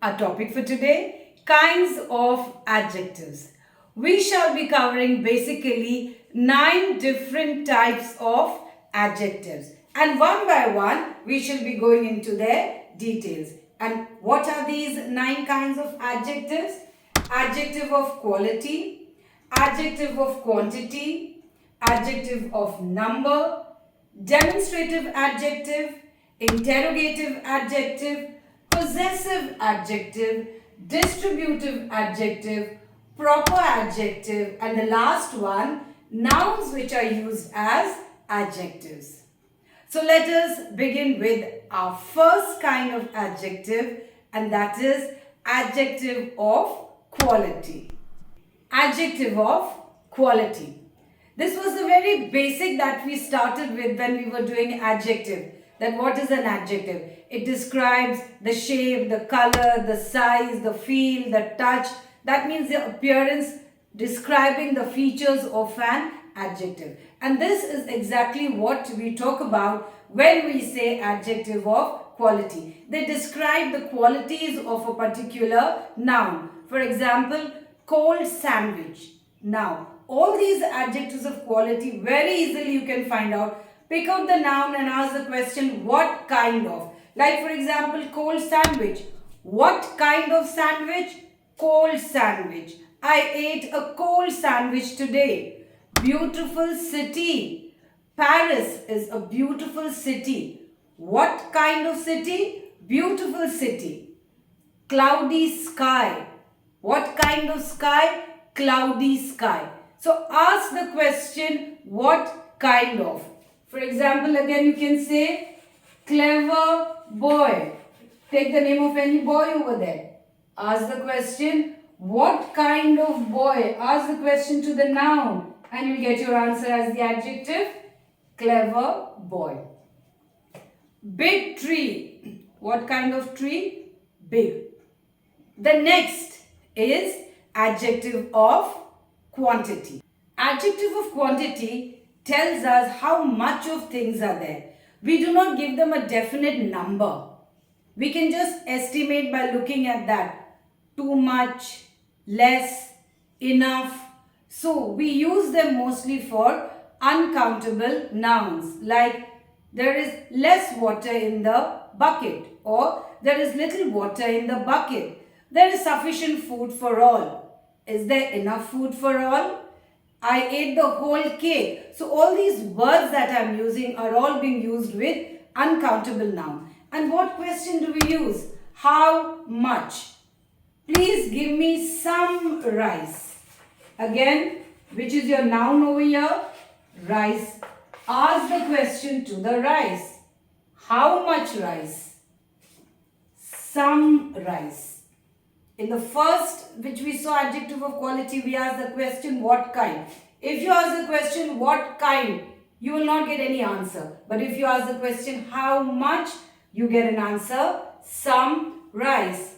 Our topic for today, kinds of adjectives. We shall be covering basically 9 different types of adjectives. And one by one, we shall be going into their details. And what are these 9 kinds of adjectives? Adjective of quality, adjective of quantity, adjective of number, demonstrative adjective, interrogative adjective, possessive adjective, distributive adjective, proper adjective, and the last one, nouns which are used as adjectives. So let us begin with our first kind of adjective, and that is adjective of quality. Adjective of quality. This was the very basic that we started with when we were doing adjective. That what is an adjective? It describes the shape, the color, the size, the feel, the touch. That means the appearance, describing the features of an adjective. And this is exactly what we talk about when we say adjective of quality. They describe the qualities of a particular noun. For example, cold sandwich. Now, all these adjectives of quality, very easily you can find out. Pick out the noun and ask the question, what kind of? Like for example, cold sandwich. What kind of sandwich? Cold sandwich. I ate a cold sandwich today. Beautiful city. Paris is a beautiful city. What kind of city? Beautiful city. Cloudy sky. What kind of sky? Cloudy sky. So ask the question, what kind of? For example, again you can say, clever boy. Take the name of any boy over there. Ask the question, what kind of boy? Ask the question to the noun and you get your answer as the adjective, clever boy. Big tree. What kind of tree? Big. The next is adjective of quantity. Adjective of quantity tells us how much of things are there. We do not give them a definite number. We can just estimate by looking at that. Too much, less, enough. So we use them mostly for uncountable nouns, like there is less water in the bucket, or there is little water in the bucket. There is sufficient food for all. Is there enough food for all? I ate the whole cake. So all these words that I am using are all being used with uncountable noun. And what question do we use? How much? Please give me some rice. Again, which is your noun over here? Rice. Ask the question to the rice. How much rice? Some rice. In the first, which we saw adjective of quality, we asked the question, what kind? If you ask the question, what kind, you will not get any answer. But if you ask the question, how much, you get an answer, some rice.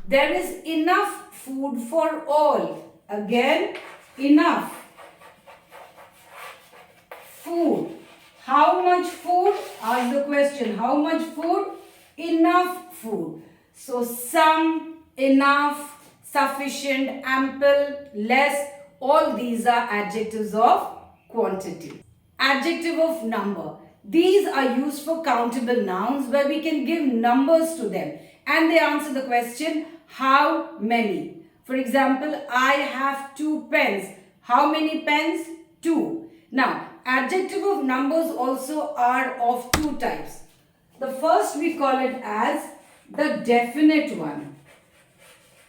There is enough food for all. Again, enough food. How much food? Ask the question, how much food? Enough food. So, some, enough, sufficient, ample, less, all these are adjectives of quantity. Adjective of number. These are used for countable nouns where we can give numbers to them and they answer the question, how many? For example, I have 2 pens. How many pens? 2. Now, adjective of numbers also are of 2 types. The first we call it as the definite one.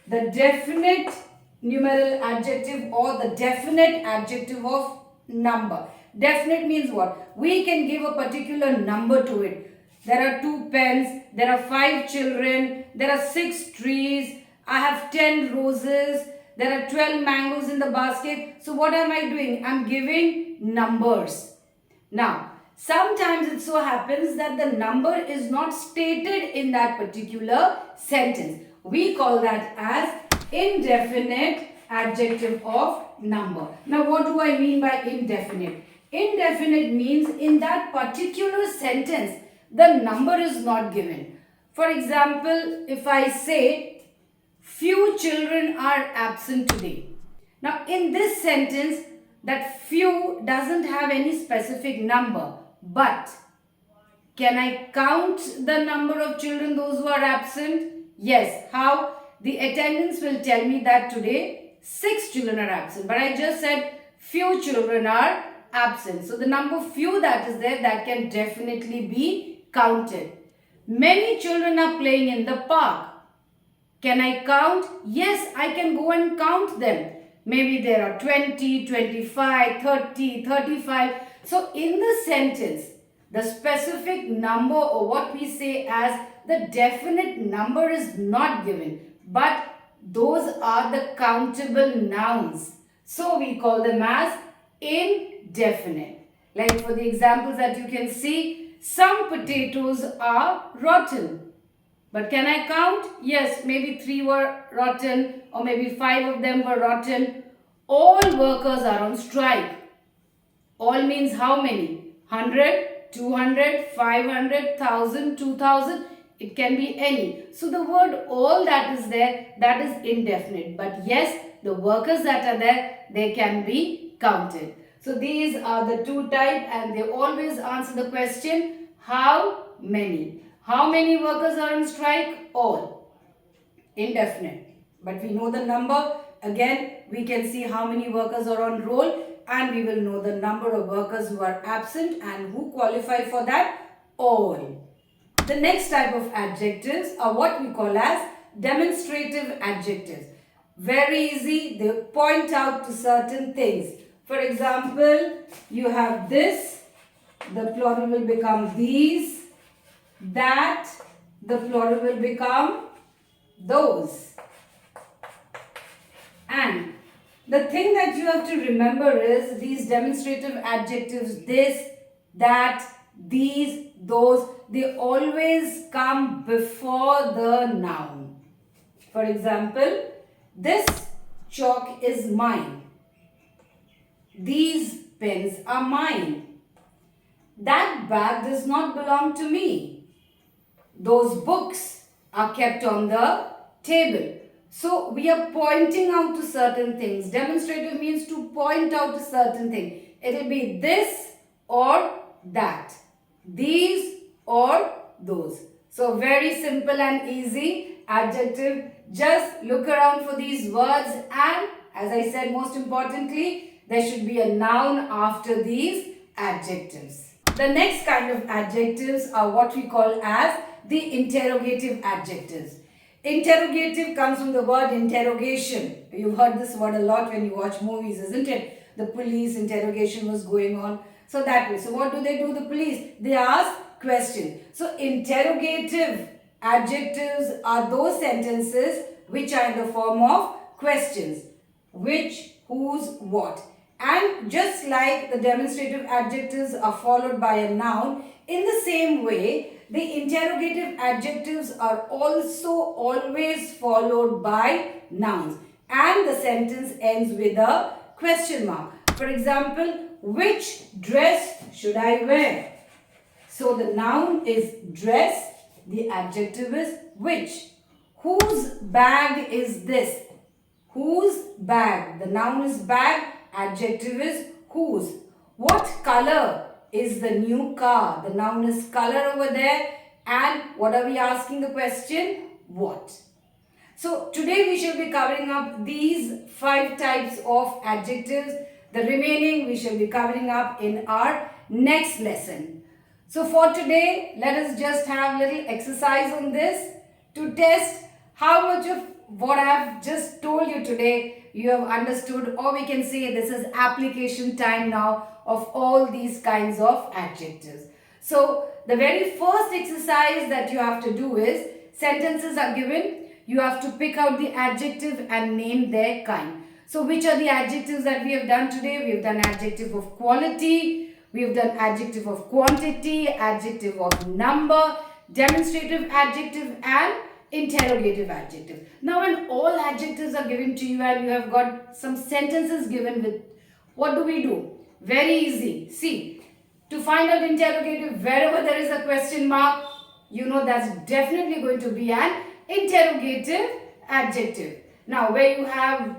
The definite numeral adjective or the definite adjective of number. Definite means what? We can give a particular number to it. There are 2 pens, there are 5 children, there are 6 trees, I have 10 roses, there are 12 mangoes in the basket. So what am I doing? I'm giving numbers. Now, sometimes it so happens that the number is not stated in that particular sentence. We call that as indefinite adjective of number. Now, what do I mean by indefinite? Indefinite means in that particular sentence, the number is not given. For example, if I say few children are absent today. Now in this sentence, that few doesn't have any specific number, but can I count the number of children, those who are absent? Yes. How? The attendance will tell me that today 6 children are absent. But I just said few children are absent. So the number few that is there, that can definitely be counted. Many children are playing in the park. Can I count? Yes, I can go and count them. Maybe there are 20, 25, 30, 35. So in the sentence, the specific number, or what we say as the definite number, is not given, but those are the countable nouns. So we call them as indefinite. Like for the examples that you can see, some potatoes are rotten. But can I count? Yes, maybe 3 were rotten, or maybe 5 of them were rotten. All workers are on strike. All means how many? 100, 200, 500, 1000, 2000. It can be any. So the word all that is there, that is indefinite. But yes, the workers that are there, they can be counted. So these are the 2 types, and they always answer the question, how many? How many workers are on strike? All. Indefinite. But we know the number. Again, we can see how many workers are on roll, and we will know the number of workers who are absent and who qualify for that. All. The next type of adjectives are what we call as demonstrative adjectives. Very easy. They point out to certain things. For example, you have this. The plural will become these. That, the plural will become those. And the thing that you have to remember is these demonstrative adjectives, this, that, these, those, they always come before the noun. For example, this chalk is mine. These pens are mine. That bag does not belong to me. Those books are kept on the table. So we are pointing out to certain things. Demonstrative means to point out to certain thing. It will be this or that. These or those. So very simple and easy adjective. Just look around for these words, and as I said, most importantly, there should be a noun after these adjectives. The next kind of adjectives are what we call as the interrogative adjectives. Interrogative comes from the word interrogation. You've heard this word a lot when you watch movies, isn't it? The police interrogation was going on. So that way. So what do? The police? They ask questions. So interrogative adjectives are those sentences which are in the form of questions. Which, whose, what. And just like the demonstrative adjectives are followed by a noun, in the same way, the interrogative adjectives are also always followed by nouns. And the sentence ends with a question mark. For example, which dress should I wear? So the noun is dress, the adjective is which. Whose bag is this? Whose bag? The noun is bag, adjective is whose. What color is the new car? The noun is color over there. And what are we asking the question? What? So today we shall be covering up these 5 types of adjectives. The remaining we shall be covering up in our next lesson. So for today, let us just have a little exercise on this to test how much of what I have just told you today you have understood, or we can say this is application time now of all these kinds of adjectives. So the very first exercise that you have to do is, sentences are given, you have to pick out the adjective and name their kind. So which are the adjectives that we have done today? We have done adjective of quality, we have done adjective of quantity, adjective of number, demonstrative adjective and interrogative adjective. Now when all adjectives are given to you and you have got some sentences given with, what do? Very easy. See, to find out interrogative, wherever there is a question mark, you know that's definitely going to be an interrogative adjective. Now where you have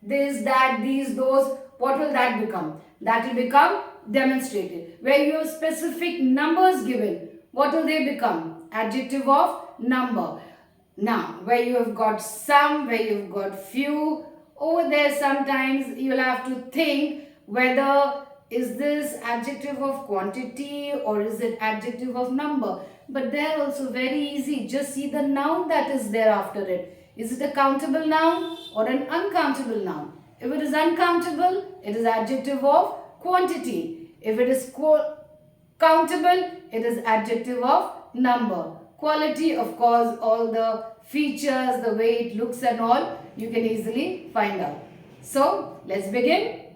this, that, these, those, what will that become? That will become demonstrative. Where you have specific numbers given, what will they become? Adjective of number. Now, where you have got some, where you've got few, over there sometimes you'll have to think whether is this adjective of quantity or is it adjective of number. But they're also very easy. Just see the noun that is there after it. Is it a countable noun or an uncountable noun? If it is uncountable, it is adjective of quantity. If it is countable, it is adjective of number. Quality, of course, all the features, the way it looks and all, you can easily find out. So, let's begin.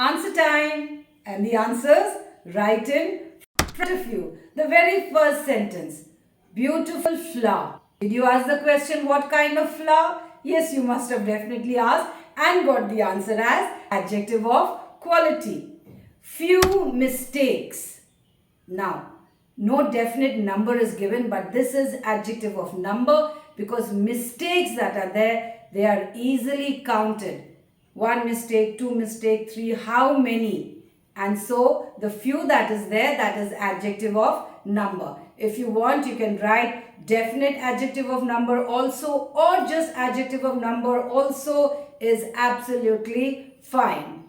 Answer time. And the answers right in front of you. The very first sentence. Beautiful flower. Did you ask the question what kind of flower? Yes, you must have definitely asked and got the answer as adjective of quality. Few mistakes. Now, no definite number is given, but this is adjective of number because mistakes that are there, they are easily counted. 1 mistake, 2 mistake, 3, how many? And so the few that is there, that is adjective of number. If you want, you can write definite adjective of number also, or just adjective of number also is absolutely fine.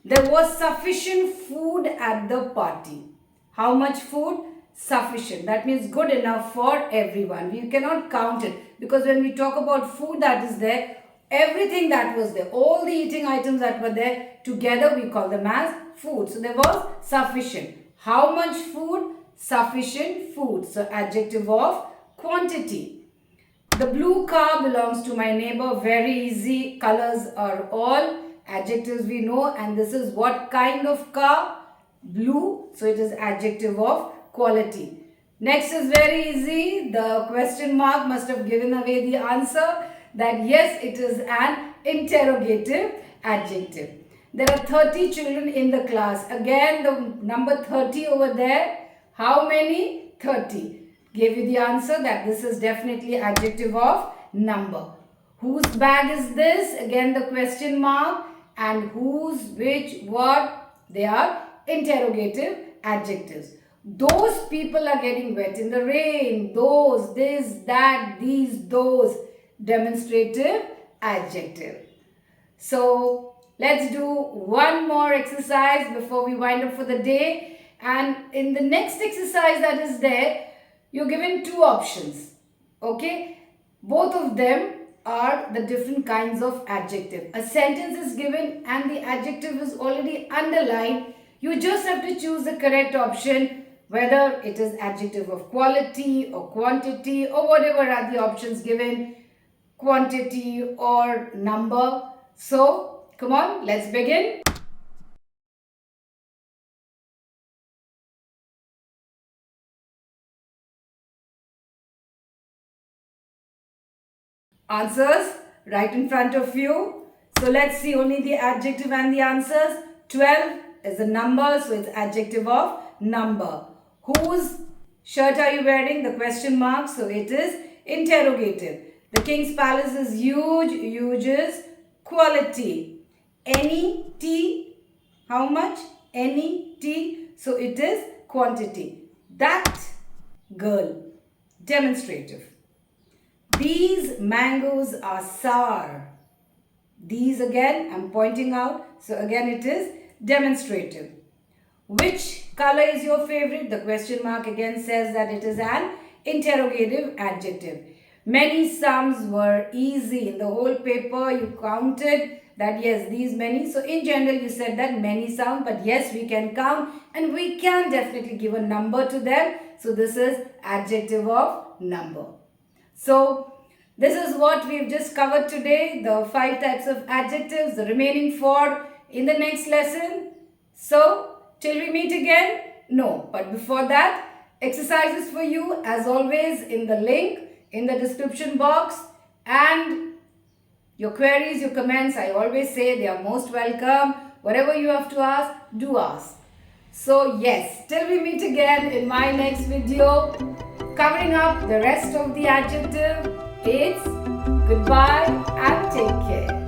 There was sufficient food at the party. How much food? Sufficient. That means good enough for everyone. We cannot count it because when we talk about food that is there, everything that was there, all the eating items that were there, together we call them as food. So there was sufficient. How much food? Sufficient food. So adjective of quantity. The blue car belongs to my neighbor. Very easy. Colors are all adjectives we know. And this is what kind of car? Blue. So it is adjective of quality. Next is very easy. The question mark must have given away the answer that yes, it is an interrogative adjective. There are 30 children in the class. Again, the number 30 over there. How many? 30. Gave you the answer that this is definitely adjective of number. Whose bag is this? Again, the question mark. And whose, which, what? They are interrogative adjectives. Those people are getting wet in the rain. Those, this, that, these, those. Demonstrative adjective. So let's do one more exercise before we wind up for the day. And in the next exercise that is there, you're given two options. Okay, both of them are the different kinds of adjective. A sentence is given and the adjective is already underlined. You just have to choose the correct option, whether it is adjective of quality or quantity or whatever are the options given, quantity or number. So come on, let's begin. Answers right in front of you. So let's see only the adjective and the answers. 12 is a number, so it's adjective of number. Whose shirt are you wearing? The question mark, so it is interrogative. The king's palace is huge. Huge is quality. Any tea? How much? Any tea? So it is quantity. That girl. Demonstrative. These mangoes are sour. These again, I'm pointing out. So again it is demonstrative. Which color is your favorite? The question mark again says that it is an interrogative adjective. Many sums were easy. In the whole paper you counted that yes, these many. So in general you said that many sums, but yes, we can count and we can definitely give a number to them. So this is adjective of number. So this is what we've just covered today, the 5 types of adjectives, the remaining 4 in the next lesson. So till we meet again, no, but before that, exercises for you as always in the link in the description box, and your queries, your comments, I always say they are most welcome. Whatever you have to ask, do ask. So yes, till we meet again in my next video, covering up the rest of the adjective, it's goodbye and take care.